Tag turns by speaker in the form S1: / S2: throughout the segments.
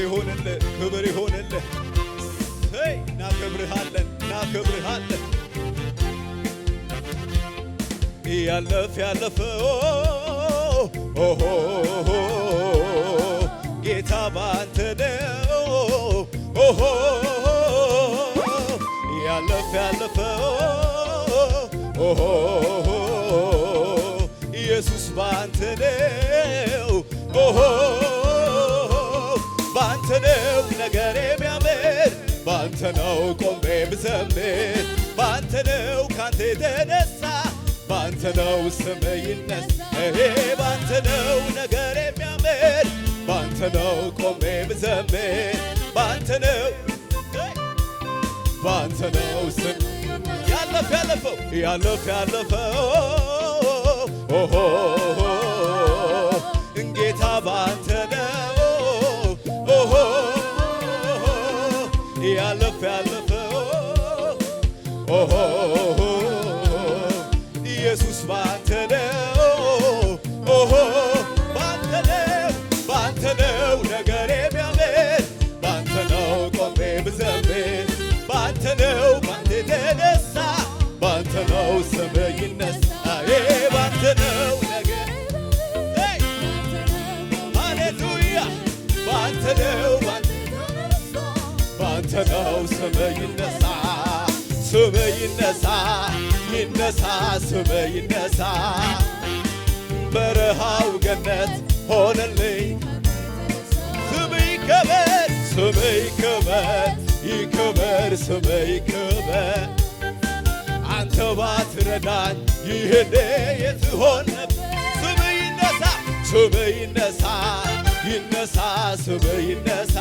S1: ይሆንልህ፣ ክብር ይሆንልህ። እናከብርሃለን፣ እናከብርሃለን። ያለፈው ጌታ ባንተ ነው። ያለፈው ኢየሱስ ባንተ ነው። ባንተ ነው ነገር የሚያምር፣ ባንተ ነው ቆሜ ብዘምር፣ ባንተ ነው ካንተ የተነሳ፣ ባንተ ነው ስም ይነሳ። ባንተ ነው ነገር የሚያምር፣ ባንተ ነው ቆሜ ብዘምር፣ ባንተ ነው ስም ያለፈው ጌታ ባንተ ነው። ያለፈው ኢየሱስ ባንተ ነው። ባንተ ነው ነገር የሚያምር፣ ባንተ ነው ቆሜ ብዘምር፣ ባንተ ነው ካንተ የተነሳ፣ ባንተ ነው ስም ይነሳ። ባንተ ነው ነገር ሃሌሉያ፣ ባንተ ነው ስም ይነሳ፣ ስም ይነሳ፣ ይነሳ፣ ስም ይነሳ። በረሃው ገነት ሆነልኝ፣ ስም ይከበር፣ ስም ይከበር፣ ይከበር፣ ስም ይከበር። አንተ ባትረዳኝ ይሄኔ የት ሆን ነበር? ስም ይነሳ፣ ስም ይነሳ፣ ይነሳ፣ ስም ይነሳ።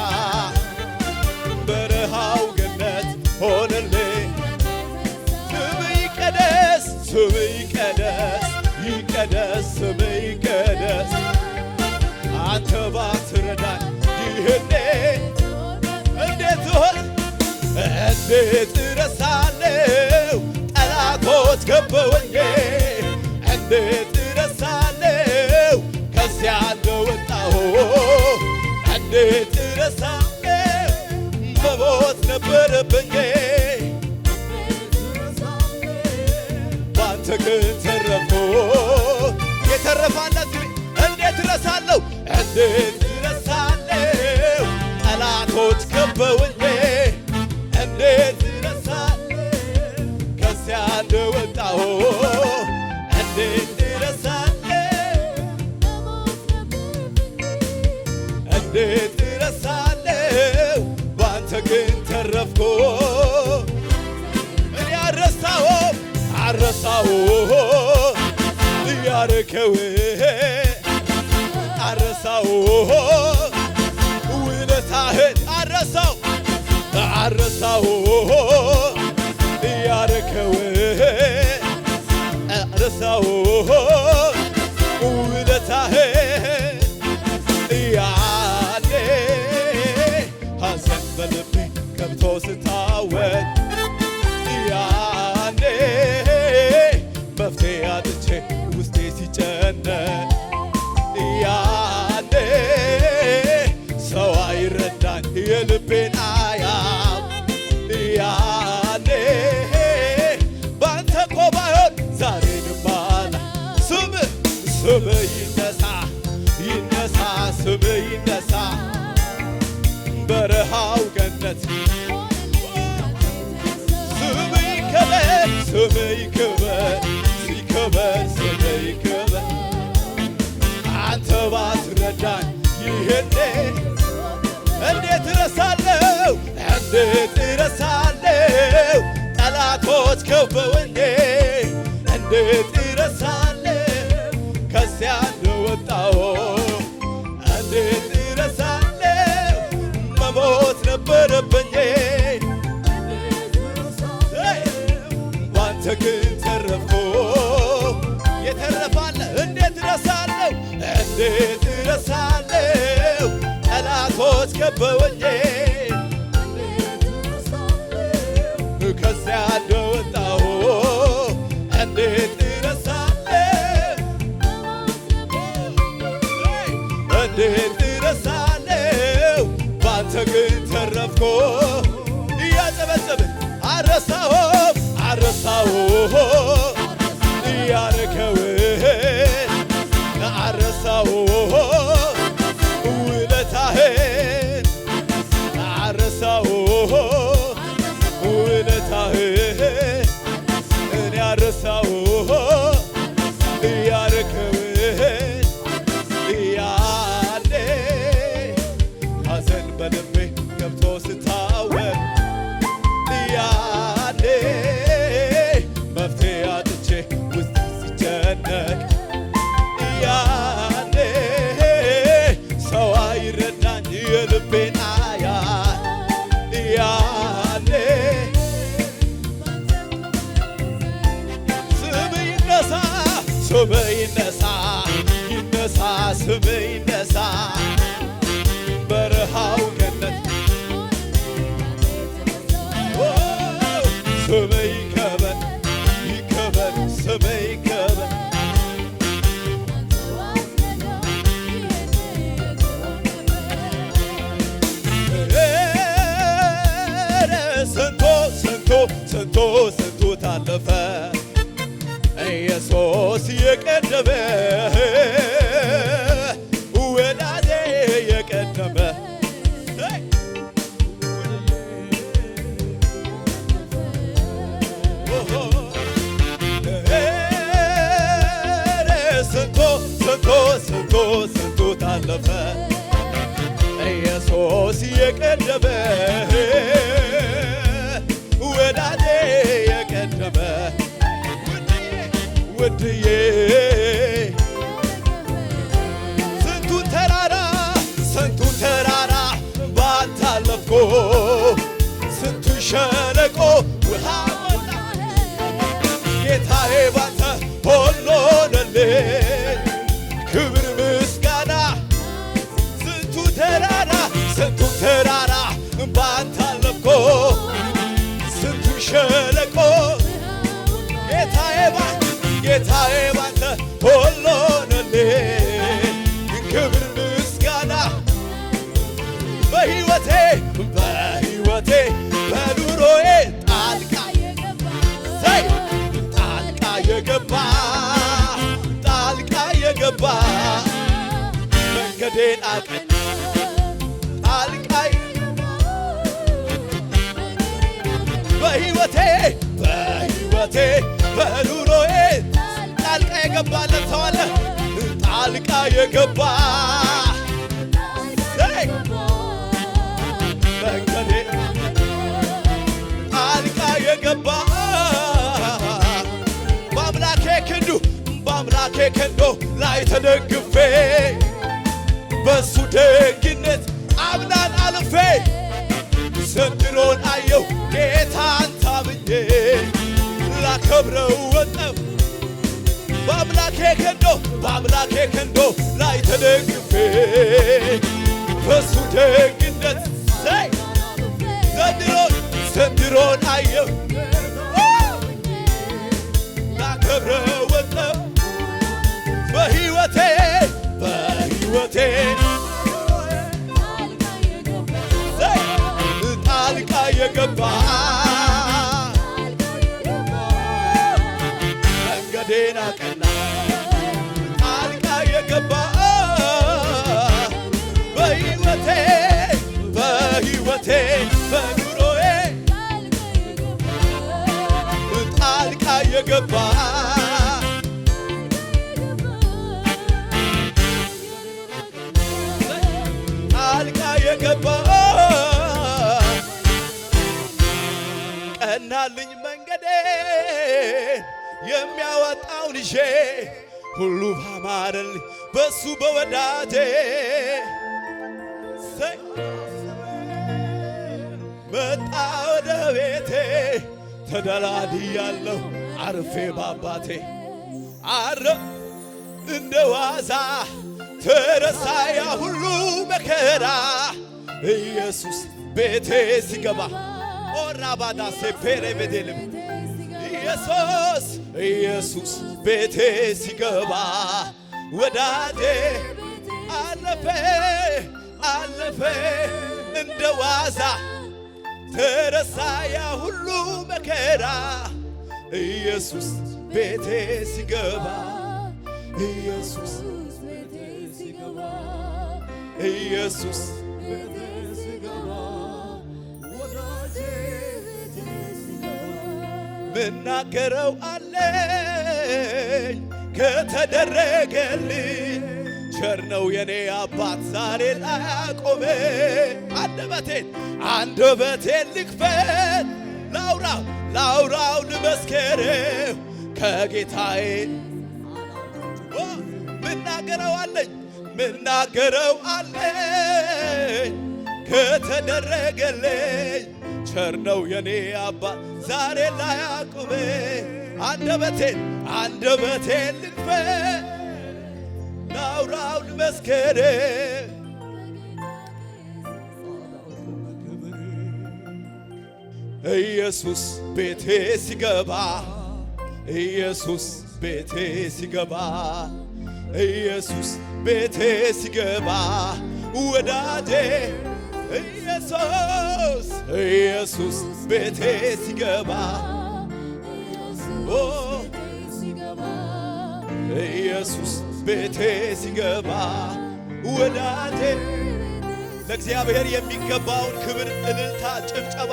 S1: በረሃው ገነት ሆነልኝ፣ ስም ይቀደስ፣ ስም ይቀደስ፣ ይቀደስ፣ ስም ይቀደስ። አንተ ባትረዳኝ ይሄኔ እንዴት ሆን እንዴት እረሳለሁ? ጠላቶች ከበውኝ እንዴት እረሳለሁ? ከዚያ እንደወጣሁ እንዴት እረሳለሁ? መሞት ነበረብኝ ባንተ ግን ተረፍኩ። የተረፋለት እንዴት እረሳለሁ? እንዴት እረሳለሁ? ጠላቶች ከበውኝ እንዴት እረሳለሁ? ከዚያ እንደወጣሁ እንዴት እረሳለሁ? እንዴት እረሳለሁ? ባንተ ግን ተረፍኩ። እኔ አልረሳሁም ያረከው አልረሳሁም ውለታህን አልረሳሁም ያረከው አልረሳሁም ውለታህን። ያኔ ሐዘን በልቤ ገብቶ ስታወቅ፣ ያኔ መፍትሄ አጥቼ ውስጤ ሲጨነቅ፣ ያኔ ሰው አይረዳኝ የልቤን አያም፣ ያኔ ባንተ እኮ ባይሆን ዛሬንም አላ ስም ይነሳ፣ ይነሳ፣ ስም ይነሳ። በረሃው ገነት ስም ይከበር፣ ስም ይከበር፣ ሲከበር ስም ይከበር። አንተ ባትረዳኝ ይሄኔ እንዴት እረሳለሁ? እንዴት እረሳለሁ? ጠላቶች ከበውኝ እንዴት እረሳለሁ? ከዚያ እንደወጣሁ እንዴት እረሳለሁ? መሞት ነበረብኝ ባንተ ግን ተረፍኩ። የተረፋለ እንዴት እረሳለሁ? እንዴት እረሳለሁ? ጠላቶች ከበውኝ ከዚያ እንደወጣሁ እንዴት እረሳለሁ? እንዴት እረሳለሁ? አለፍኩ እያጨበጨብን አረሳሁም ያረከውን አረሳሁም ውለታህን አረሳሁም ውለታህን እኔ አረሳሁም ያረከውን ያኔ ሐዘን በልቤ ገብቶ ስታወቅ ያኔ መፍትሄ አጥቼ ውስጥ ሲጨነቅ ያኔ ሰው አይረዳኝ የልቤን አያል ያኔ ስምህ ይነሳ ይነሳ ስምህ ይነሳ በረሃው ገነት ስምህ ይከበር ይከበር ስምህ ይከበር ስንቱ ታለፈ ኢየሱስ የቀደመ ወዳጄ የቀደመ ስንቱ ታለፈ ኢየሱስ የቀደመ ወዳጄ የቀደመ ውድዬ ስንቱን ተራራ ባንተ አለፍኩ ስንቱን ሸለቆ ውሃ ሞላ ጌታዬ ባንተ ሆኖልኝ ክብር ምስጋና ስንቱን ተራራ ባንተ አለፍኩ ስንቱን ሸለቆ ጌታዬ ባንተ ሆኖልኝ ክብር ምስጋና በሕይወቴ በኑሮዬ ጣልቃ የገባ መንገዴን አቀን ጣልቃ በሕይወቴ በኑሮዬ ጣልቃ የገባለት ሰው አለ ጣልቃ የገባ መንገዴ ጣልቃ የገባ በአምላኬ ክንዱ ላይ ተደግፌ በሱ ደግነት አምናን አልፌ ዘንድሮን አየሁ ጌታን ታምኜ ላከብረው ወጣሁ በአምላኬ ክንዱ ላይ ተደግፌ በሱ ደግነት ዘንድሮን አየሁ ላከብረው ወጣሁ በሕይወቴ ጣልቃ የገባ መንገዴን አቀና ጣልቃ የገባ በሕይወቴ በኑሮዬ ጣልቃ የገባ የገባ ቀናልኝ መንገዴ የሚያወጣውን ይዤ ሁሉ ባማረልኝ በሱ በወዳጄ መጣ ወደ ቤቴ ተደላድያለሁ አርፌ ባባቴ እንደ ዋዛ ተረሳ ያ ሁሉ መከራ ኢየሱስ ቤቴ ሲገባ ኦራባዳ ሴፔሬ ቤቴልም ኢየሱስ ቤቴ ሲገባ ወዳጄ አለፈ እንደ ዋዛ ተረሳ ያ ሁሉ መከራ ኢየሱስ ቤቴ ሲገባ ኢየሱስ ቤቴ ሲገባ ኢየሱስ ቤቴ ሲገባ ወዳጄ ቤቴ ሲገባ ምናገረው አለኝ ከተደረገልኝ ቸር ነው የኔ አባት ዛሬ ላቆመ አንደበቴን ልክፈት ላውራው ልመስክረው ከጌታዬ ምናገረው አለኝ ከተደረገልኝ ቸር ነው የኔ አባት ዛሬ ላያቁሜ አንደበቴን ልክፈት ላውራው ልመስክረው ኢየሱስ ቤቴ ሲገባ ኢየሱስ ቤቴ ሲገባ ኢየሱስ ቤቴ ሲገባ ወዳጄ ኢየሱስ ቤቴ ሲገባ ኢየሱስ ቤቴ ሲገባ ወዳጄ ለእግዚአብሔር የሚገባውን ክብር፣ እልልታ፣ ጭብጨባ